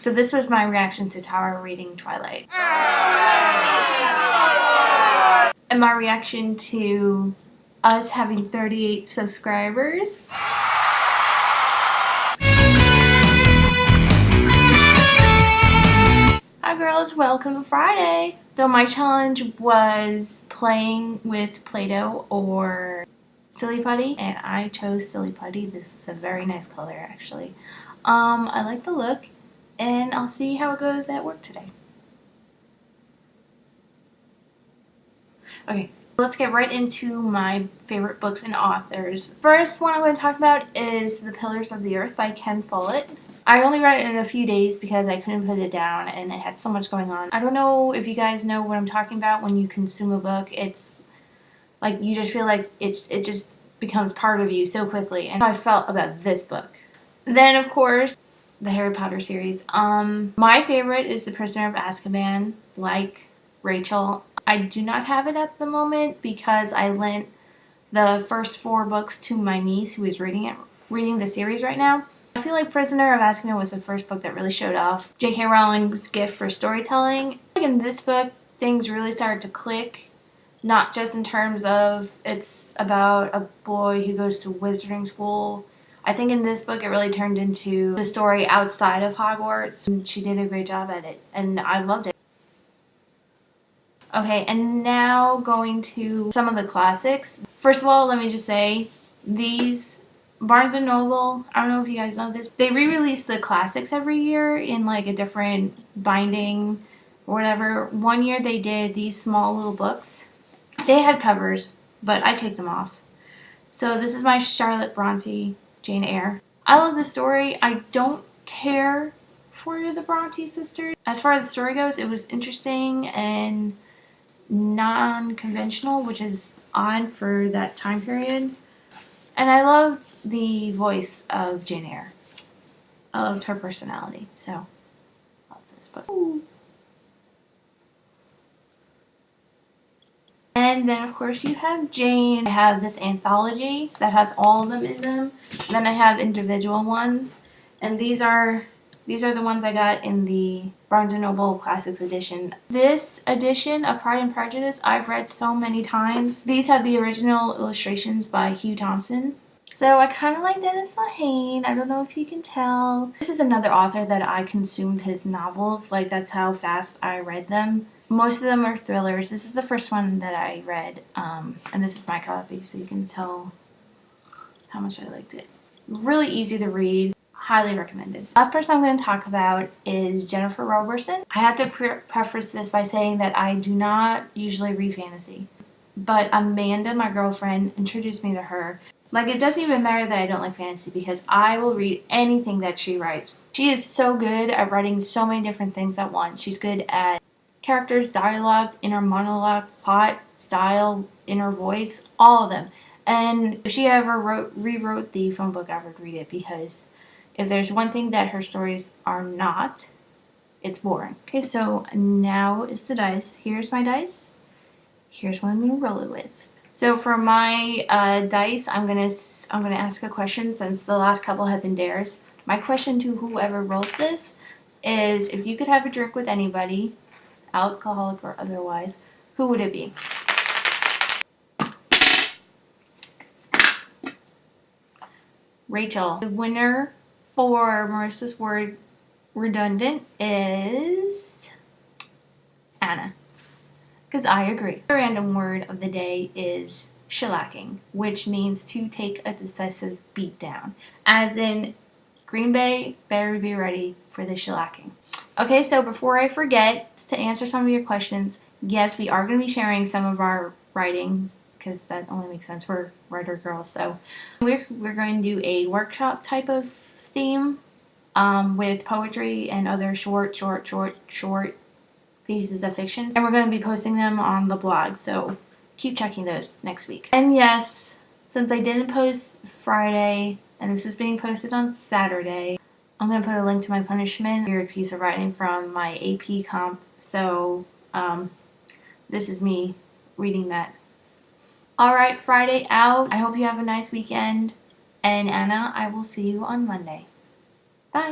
So this was my reaction to Tara reading Twilight. And my reaction to us having 38 subscribers. Hi girls, welcome to Friday. So my challenge was playing with Play-Doh or Silly Putty, and I chose Silly Putty. This is a very nice color actually. I like the look, and I'll see how it goes at work today. Okay, let's get right into my favorite books and authors. First one I'm going to talk about is The Pillars of the Earth by Ken Follett. I only read it in a few days because I couldn't put it down and it had so much going on. I don't know if you guys know what I'm talking about when you consume a book. It's like you just feel like it just becomes part of you so quickly, and I felt about this book. Then of course the Harry Potter series. My favorite is The Prisoner of Azkaban, like Rachel. I do not have it at the moment because I lent the first 4 books to my niece who is reading the series right now. I feel like Prisoner of Azkaban was the first book that really showed off J.K. Rowling's gift for storytelling. In this book, things really started to click, not just in terms of it's about a boy who goes to wizarding school. I think in this book it really turned into the story outside of Hogwarts. She did a great job at it, and I loved it. Okay, and now going to some of the classics. First of all, let me just say, these Barnes & Noble, I don't know if you guys know this, they re-release the classics every year in like a different binding or whatever. One year they did these small little books. They had covers, but I take them off. So this is my Charlotte Bronte Jane Eyre. I love the story. I don't care for the Bronte sisters. As far as the story goes, it was interesting and non-conventional, which is odd for that time period. And I loved the voice of Jane Eyre. I loved her personality, so I love this book. Ooh. And then of course you have Jane. I have this anthology that has all of them in them. Then I have individual ones, and these are the ones I got in the Barnes & Noble Classics edition. This edition of Pride and Prejudice I've read so many times. These have the original illustrations by Hugh Thompson. So I kind of like Dennis Lehane. I don't know if you can tell. This is another author that I consumed his novels. Like, that's how fast I read them. Most of them are thrillers. This is the first one that I read, and this is my copy, so you can tell how much I liked it. Really easy to read. Highly recommended. Last person I'm going to talk about is Jennifer Roberson. I have to preface this by saying that I do not usually read fantasy, but Amanda, my girlfriend, introduced me to her. Like, it doesn't even matter that I don't like fantasy because I will read anything that she writes. She is so good at writing so many different things at once. She's good at characters, dialogue, inner monologue, plot, style, inner voice, all of them. And if she ever rewrote the phone book, I would read it, because if there's one thing that her stories are not, it's boring. Okay, so now is the dice. Here's my dice. Here's what I'm going to roll it with. So for my dice, I'm gonna ask a question, since the last couple have been dares. My question to whoever rolls this is, if you could have a drink with anybody, alcoholic or otherwise, who would it be? Rachel. The winner for Marissa's word redundant is Anna. Because I agree. The random word of the day is shellacking, which means to take a decisive beat down. As in, Green Bay better be ready for the shellacking. Okay, so before I forget, to answer some of your questions, yes, we are going to be sharing some of our writing, because that only makes sense. We're writer girls. So we're going to do a workshop type of theme with poetry and other short pieces of fiction, and we're going to be posting them on the blog, so keep checking those next week. And yes, since I didn't post Friday and this is being posted on Saturday, I'm going to put a link to my punishment, weird piece of writing from my AP comp. So this is me reading that. Alright, Friday out. I hope you have a nice weekend, and Anna, I will see you on Monday.